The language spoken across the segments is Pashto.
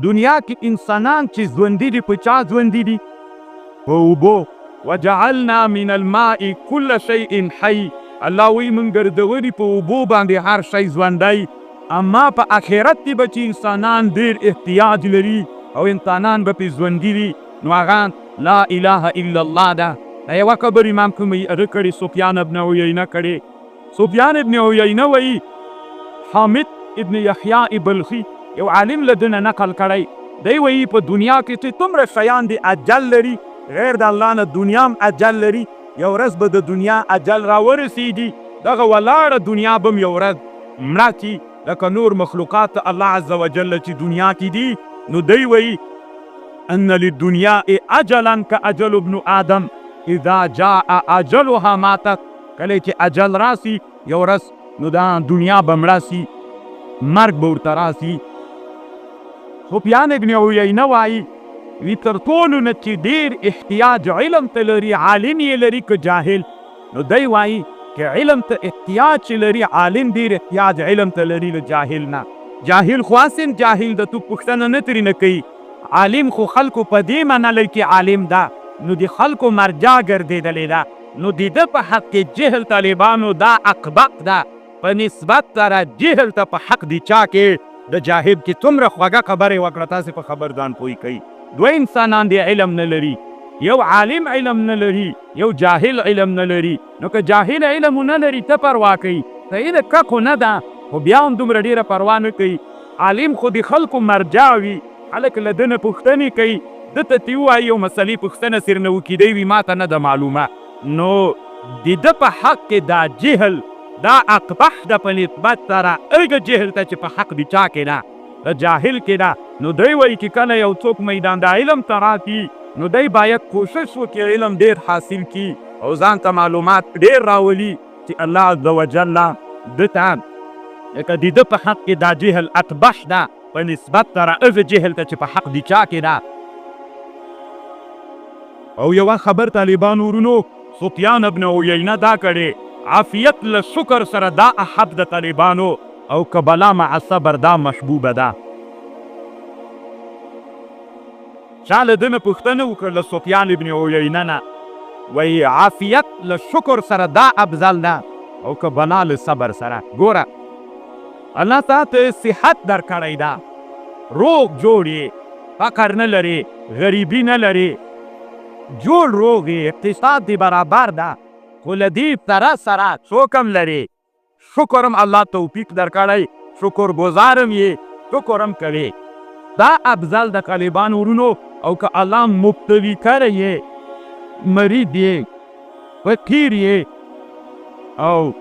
دنیا کې انسانان چې ژوندي دي په چا ژوندي دي؟ په اوبو. وجعلنا من الماء كل شيء حي. الله وی موږ ګرځولي په اوبو باندې هر شی ژوندی. اما په آخرت کې به چې انسانان ډېر احتیاج لري او انسانان به پې ژوندي وي نو هغه لا اله الا الله ده. دا یوه خبر امام کوم هغه کړې سفیان ابن عیینه کړې. سفیان ابن عیینه وایي حامد ابن یحیی بلخي یو عالم له دنه نقل کړی. دی وایي په دنیا کې چې څومره شیان دي اجل لري غیر د الله نه دنیا هم اجل لري. یو ورځ به د دنیا اجل راورسېږي دغه ولاړه دنیا به هم یو ورځ مړه کي لکه نور مخلوقات الله عز وجل چې دنیا کې دي. نو دی وایي ان للدنیا اجلا کاجل ابن آدم اذا جاء اجلها ماتت. کله چې اجل راسي یو ورځ نو دا دنیا به مړه سي مرګ به ورته راسي. سفیان ابن عیینه وایي وی تر ټولو نه چې ډېر احتیاج علم ته لري عالم یې لري که جاهل. نو دی وایي که علم ته احتیاج چې لري عالم ډېر احتیاج علم ته لري له جاهل نه. جاهل خو اصل جاهل د تو پوښتنه نه ترېنه کوي. عالم خو خلکو په دې منلی کې عالم ده نو د خلکو مرجع ګرځېدلې ده. نو د ده په حق کې جهل طالبانو دا اقبق ده په نسبت سره جهل ته په حق د چا کې د جاهل کې څومره خوږه خبرې وکړه تاسې په خبر ځان پوه کوي. دوه انسانان دی علم نه لري، یو عالم علم نه لري یو جاهل علم نه لري. نو که جاهل علم نه لري ته پروا کوي صحیح ده ککو نه ده خو بیا هم دومره ډېره پروا نه کوي. عالم خو د خلکو مرجع وي خلک له ده نه پوښتنې کوي ده ته تې ووایي یو مسلې پوښتنه سرنه وکیدی وي ما ته نه ده معلومه. نو د ده په حق کې دا جهل دا اقبح ده په نسبت سره هغه جهل ته چې په حق د چا کې ده د جاهل کې ده. نو دی وایي چې کله یو څوک میدان د علم ته راسي نو دی باید کوشش وکړي علم ډېر حاصل کړي او ځان ته معلومات ډېر راولي چې الله عز وجل ده ته لکه د ده په حق کې دا جهل اقبح ده په نسبت سره هغه جهل ته چې په حق د چا کې ده. او یوه خبر طالبانو ورونو سفیان ابن عیینه دا کړې عافیت له شکر سره دا احب د طالبانو او که بلا مع صبر دا محبوبه ده. چا له ده نه پوښتنه وکړه له سفیان ابن عیینه نه وایي عافیت له شکر سره دا افضل ده او که بلا له صبر سره. ګوره الله تا ته صحت درکړی ده روغ جوړ یې فقر نه لرې غریبي نه لرې جوړ روغ یې اقتصاد دی برابر ده خو له دې سره سره څوک هم لرې شکر هم الله توفیق درکړی شکر ګزار هم یې شکر هم کوې دا افضل د طالبانو ورونو. او که الله مبتلی کړی یې مریض یې فقیر یې او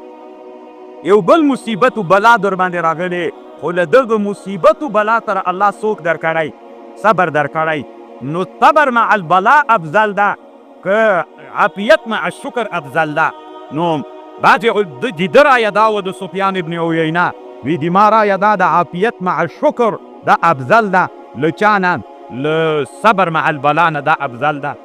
یو بل مصیبت و بلا در باندې راغلی خو له دغه مصیبت و بلا سره الله څوک درکړی صبر درکړی نو صبر مع البلا افضل ده که عافیت مع الشکر افضل ده. نو بعضې د ده رایه دا وه د سفیان ابن عیینه وی د ما رایه دا د عافیت مع الشکر دا افضل ده له چا نه له صبر مع البلا نه دا افضل ده.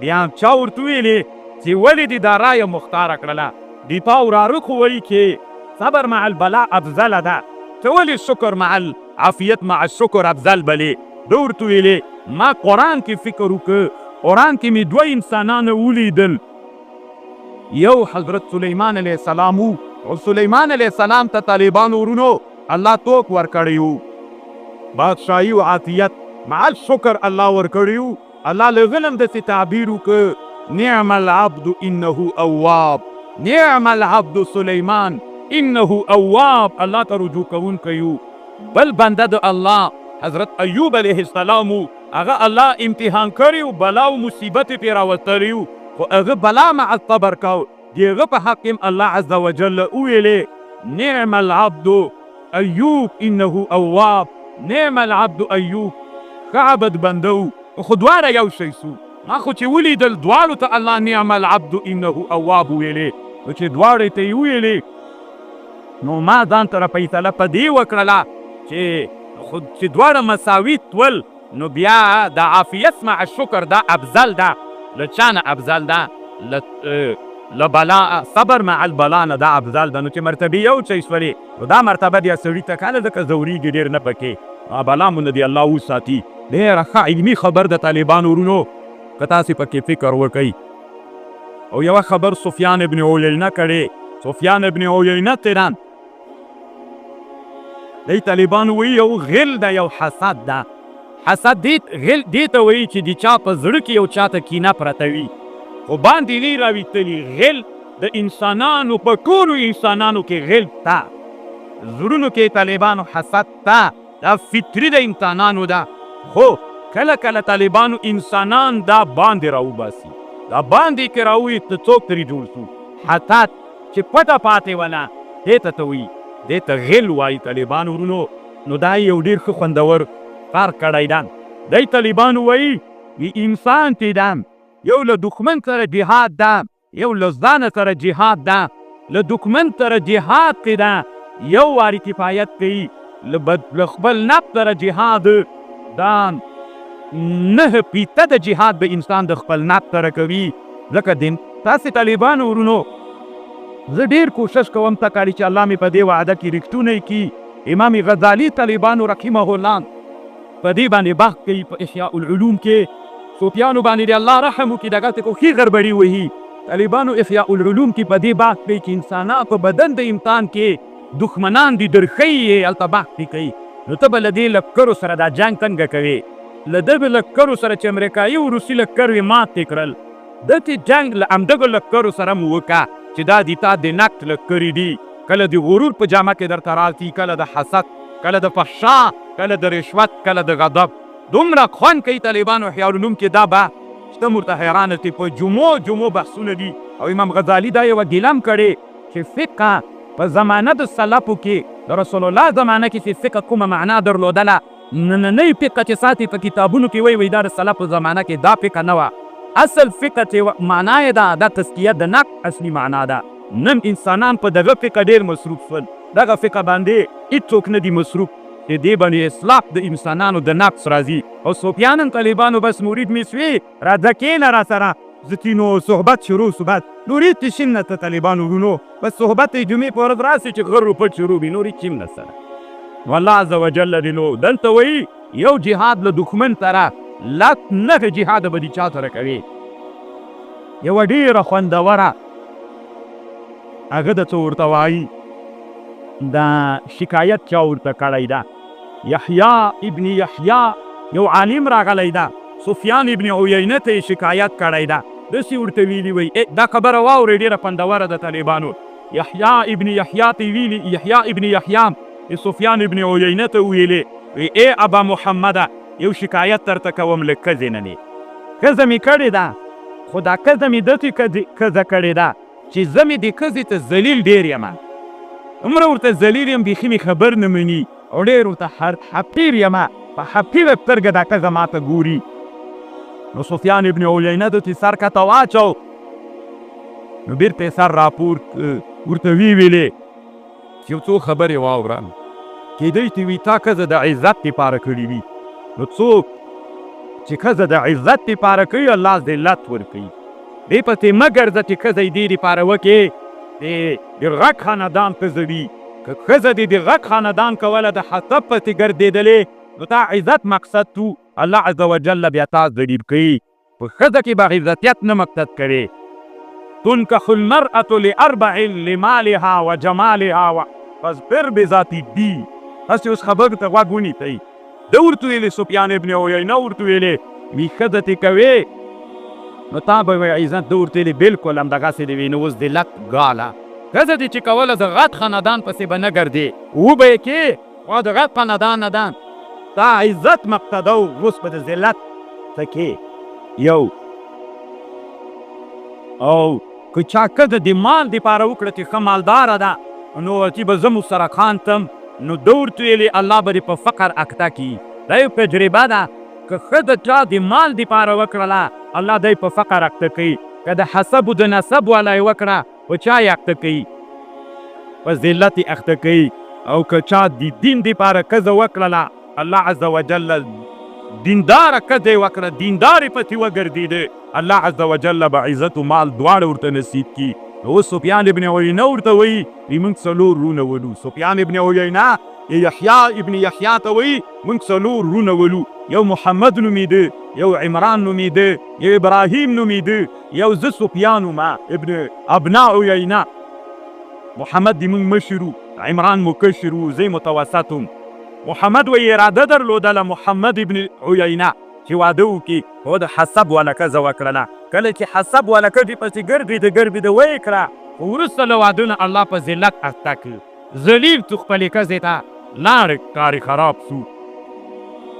بیا چا ورته ویلې چې ولې دې دا رایه مختاره کړله د تا وراره خو وایي چې صبر مع البلا افضله ده ته ولې شکر مع العافیت مع الشکر افضل بلې ده ورته ویلې ما قرآن کې فکر وکړ قرآن کې مې دوه انسانان ولیدل یو حضرت سلیمان علیه السلام او سلیمان علیه السلام ته طالبانو ورونو الله توک ورکړی و بادشاهي و عافیت مع الشکر الله ورکړی و الله له غلم داسې تعبیر وکړ نعم العبد انه اواب نعم العبد سلیمان انه اواب الله ته رجوع کوونکی و. بل بنده د الله حضرت ایوب علیه السلام هغه الله امتحان کړی و بلا و مصیبت پرې راوتلی و خو هغه بلا مع الصبر کو د هغه په حق هم الله عز وجل وویلې نعم العبد ایوب انه اواب نعم العبد ایوب ښه عبد بنده و خو دواړه یو شی سو. ما خو چې ولیدل دواړو ته الله نعم العبد انه اواب ویلې نو چې دواړې ته یې ویلې نو ما ځان سره فیصله په دې وکړله چې دواړه مساوي تول نو بیا د عافیت مع الشکر دا افضل ده له چا نه افضل ده له بلا صبر مع البلا نه دا افضل ده. نو چې مرتبې یو شی شولې نو دا مرتبه دې سړي ته کله ځکه ځورېږي ډېر نه پکې بلا مو نه دې الله وساتي. ډېره ښه علمي خبر د طالبانو ورونو که تاسې پکې فکر وکئ. او یوه خبر سفیان ابن عیینه کړې. سفیان ابن عیینه تیران دی طالبانو وایي یو غل ده یو حسد ده. حسد غل دې ته وایي چې د چا په زړه کې یو چا ته کینه پرته وي خو باندې نه راویستلي. غل د انسانانو په ټولو انسانانو کې غل ته زړونو کې طالبانو حسد ته دا فطري د انسانانو ده. خو کله کله طالبانو انسانان دا باندې راوباسي. دا باندې کې راووي ته څوک ترې جوړ شو. حسد چې پټه پاتې وله دې ته وایي. دې ته غل وایي طالبانو ورونو. نو دا یو ډېر ښه خوندور کار کړی ده. دی طالبانو وایي انسان چې ده یو له دښمن سره جهاد ده، یو له ځانه سره جهاد ده. له دښمن سره جهاد کې ده یو وارې کفایت کوي. له خپل نفس سره جهاد دا 9% د جهاد به انسان د خپل نفس سره کوي. ځکه تاسې طالبانو ورونو زه ډېر کوشش کوم تکاري چې الله مې په دې وعده کې رښتونی کړي. امام غزالي طالبانو رحمه الله په دې باندې بحث کوي په احیاء العلوم کې. صوفیانو باندې د الله رحم وکړي دغه ته کوښښ غربړي وهي. طالبانو احیاء العلوم کې په دې بحث کوي چې انسانان په بدن د امتحان کې دښمنان دي درښیي یې هلته بحث کوي. نو ته به له دې لښکرو سره دا جنګ څنګه کوې؟ له دغه لښکرو سره چې امریکایي او روسي لښکر یې ماتې کړل دغسې جنګ له همدغو لښکرو سره مو وکړه چې دا د تا د نقد لښکرې دي. کله د غرور په جامه کې درته راسي، کله د حسد، کله د فحشا، کله د رشوت، کله د غضب. دومره خوند کوي طالبانو احیاء العلوم کې دا به چې ته ورته حیرانه شې. په جمعو بحثونه دي. او امام غزالي دا یوه ګیلم کړې چې فقه په زمانه د سلفو کې د رسول الله زمانه کې چې فقه کومه معنا درلودله نننۍ فقه چې ساتي په کتابونو کې وایي دا د سلفو زمانه کې دا فقه نه وه. اصل فقه چې معنا یې ده دا تزکیه د نفس اصلي معنا ده. نن انسانان په دغه فقه ډېر مصروف شول. دغه فقه باندې هېڅوک نه دي مصروف چې دې باندې اصلاح د انسانانو د نفس راځي. او صوفیانو طالبانو بس مرید مې سوې راځه کښېنه را سره زتینو صحبت شروع صحبت نور هېڅ شیم نشته طالبانو ورونو. بس صحبت یې جمعې په ورځ راسي چې غر پټ شروع وي، نور هېڅ شیم نه سره. والله عز وجل دې نو دلته وایي یو جهاد له دښمن سره 9 جهاد به دې چا سره کوي. یوه ډېره خوندوره هغه د څه ورته وایي دا شکایت چا ورته کړی ده. یحیی ابن یحیی یو عالم راغلی ده. سفیان ابن عیینه ته یې شکایت کړی ده. داسې ورته ویلي وایي دا خبره واورئ ډېره خوندوره ده طالبانو. یحیی ابن یحیی ته ویلي یحیی ابن یحیی سفیان ابن عیینه ته ویلې وی ای ابا محمده یو شکایت درته کوم له ښځې نه دی. ښځه مې کړې ده خو دا ښځه مې داسې ښځه کړې ده چې زه مې دې ښځې ته ذلیل ډېر یم. عمره ورته ذلیل یم بیخي مې خبر نه مني او ډېر ورته حقیر یم. په حقیره سترګه دا ښځه ماته ګوري. نو سفیان ابن عیینه داسې سر کته واچو نو بېرته یې سر راپور ورته ویلې چې یو څو خبرې واوره. کیدای شي وي تا ښځه د عزت دپاره کړې وي. نو څوک چې ښځه د عزت دپاره کوي الله ذلت ورکوي. دې پسې مه ګرځه چې ښځه یې دې دپاره وکړې د غټ خاندان ښځه وي. که ښځه دې د غټ خاندان کوله د حسب پسې ګرځېدلې نو تا عزت مقصد تو الله عز وجل بیا تا ذلیل کوي. په ښځه کې به عزتیت نه مقصد کوې. تنکح المرأة لأربع لمالها وجمالها فاصبر بذات الدین. هسې اوس خبرو ته غوږ ونیسئ. ده ورته ویلې سفیان ابن عیینه ورته ویلې وي ښځه دې کوې نو تا به وایي عزت. ده ورته ویلې بلکل همدغسې دې وي. نو اوس ذلت ګاله ښځه دې چې کوله د غټ خاندان پسې به نه ګرځې وبه یې کې خو د غټ خاندان نه ده تا عزت مقصده و اوس به د ذلت څه کې یو. او که چا ښځه د مال دپاره وکړه چې ښه مالداره ده نو چې به زه مو سره خان تم نو ده ورته ویلې الله به دې په فقر اخته کړي. دا یو تجربه ده. که ښځه چا د مال دپاره وکړله الله دی په فقر اخته کوي. که د حسب و د نسب والا یې وکړه په چا یې اخته کوي؟ په ذلت یې اخته کوي. او که چا د دین دپاره ښځه وکړله الله عز وجل دینداره ښځه یې وکړه دیندارې پسې وګرځېده الله عز وجل به عزت و مال دواړه ورته نصیب کړي. اوس سفیان ابن عیینه ورته وایي موږ 4 وروڼه ولو. سفیان ابن عیینه یحیی ابن یحیی ته وایي موږ 4 وروڼه ولو، یو محمد نومیده، یو عمران نومیده، یو ابراهیم نومیده، یو زه سفیان وم ابن ابنا عیینه. محمد دی موږ مشر وو، عمران مو کشر وو، زه متوسط وم. محمد وایي اراده درلودله محمد ابن عیینه چې واده وکړي، خو د حسب والا ښځه وکړله. کله چې حسب والا ښځې پسې ګرځېده ویې کړه، خو وروسته له واده نه الله په ذلت اخته کړ. ذلیل تو خپلې ښځې ته لاړ، کار یې خراب سو.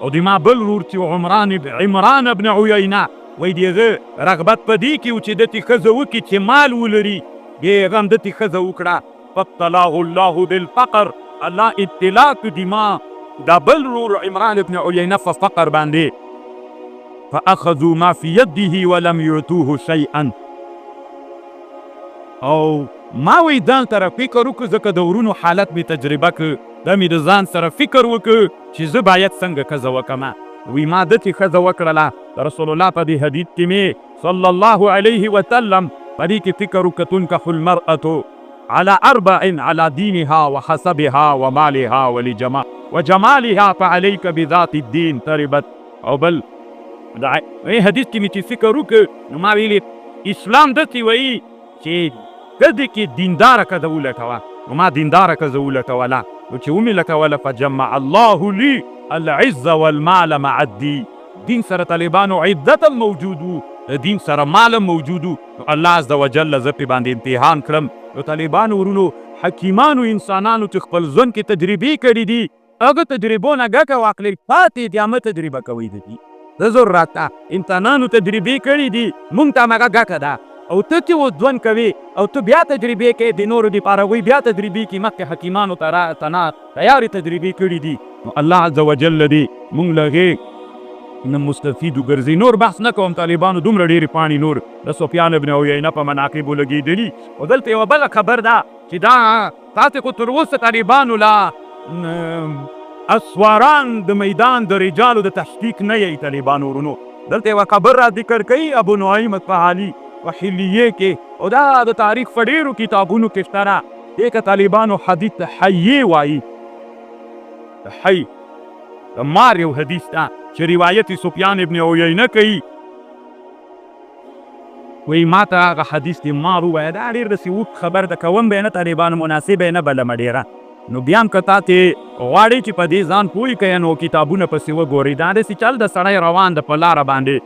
او د ما بل ورور چې عمران ابن عیینه وایي د هغه رغبت په دې کې و چې دتې ښځه وکړي چې مال ولري، بیا یې هغه هم دتې ښځه وکړه. فابتلاه الله بالفقر، الله ابتلا کړي ما دا بل ورور عمران ابن عیینه په فقر باندې. فاخذوا ما في يده ولم يعطوه شيئا. او ما وی ځان سره فکر وکړ، ځکه د ورونو حالت مې تجربه کړ، دا مې د ځان سره فکر وکړ چې زه باید څنګه ښځه وکړم. وی ما دتې ښځه وکړله د رسول الله په دې حدیث کې مې صلی الله علیه وسلم په دې کې فکر وکړ تنکح المرأة على 4 على دينها وحسبها ومالها وجمالها فعليك بذات الدين تربت. او بل دا حدیث کې مې چې فکر وکړ نو ما ویلې اسلام داسې وایي چې ښځې کې دینداره ښځه ولټوه، نو ما دینداره ښځه ولټوله. نو چې ومې لټوله فجمع الله لي العز والمال مع الدين، دین سره طالبانو عزت هم موجود و، د دین سره مال هم موجود و. نو الله عز وجل زه پې باندې امتحان کړم. نو طالبانو ورونو حکیمانو انسانانو چې خپل ژوند کې تجربې کړي دي، هغه تجربو نه ګټه واخلئ، پاتې دې همه تجربه کوئ د دي د ضرورت ته. انسانانو تجربې کړي دي، موږ ته همغه ګټه ده. او ته چې اوس ژوند کوې او ته بیا تجربې کوې، د نورو دپاره وایي بیا تجربې کړي، مخکې حکیمانو تیارې تجربې کړي دي. نو الله عز وجل دې موږ له هغې نه مستفید وګرځي. نور بحث نه کوم، طالبانو دومره ډېرې پاڼې نور د سفیان ابن عیینه په مناقبو لګېدلي. او دلته یوه بله خبر ده چې دا تاسې خو تر اوسه طالبانو لا اسواران د میدان د رجالو د تحقیق نه یی. طالبانو ورونو دلته یوه خبر را ذکر کوي ابو نعیم اصفهاني په حلیې کې، او دا د تاریخ په ډېرو کتابونو کې شته ده. دې که طالبانو حدیث ته حیې وایي، د حی د مار یو حدیث ده چې روایت سفیان ابن عیینه کوي. وایي ما ته هغه حدیث د مار ووایه، دا ډېر داسې اوږد خبر ده، کوم به یې نه طالبانو مناسب یې نه بلمه ډېره. نو بیا هم که تاسې غواړئ چې په دې ځان پوه کړئ نو کتابونه پسې وګورئ. دا داسې چل د سړی روان ده په لاره باندې،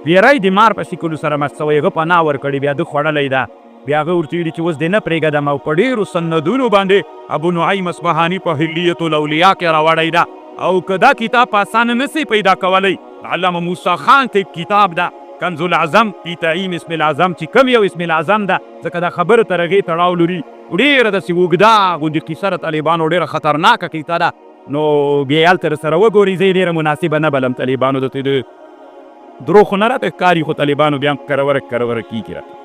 پیری د مار په شکلو سره مخ شوی، هغه پناه ورکړې، بیا ده خوړلی ده. بیا هغه ورته ویلي چې اوس دې نه پرېږدم. او په ډېرو سندونو باندې ابو نعیم اصفهاني په حلیة الاولیاء کې راوړی ده. او که دا کتاب په اسانه نسئ پیدا کولی، علامه موسی خان ته کتاب ده کنز العظم فی تعیین اسم العظم، چې کوم یو اسم العظم ده، ځکه دا خبره تر هغې تړاو لري. ډېره داسې اوږده غوندې کیسه د طالبانو ډېره خطرناکه کیسه ده. نو بیا یې هلته سره وګورئ. زه یې ډېره مناسبه نه بلم طالبانو، دته د دروغ خو نه راته ښکاري، خو طالبانو بیا هم کروره کیږي راته.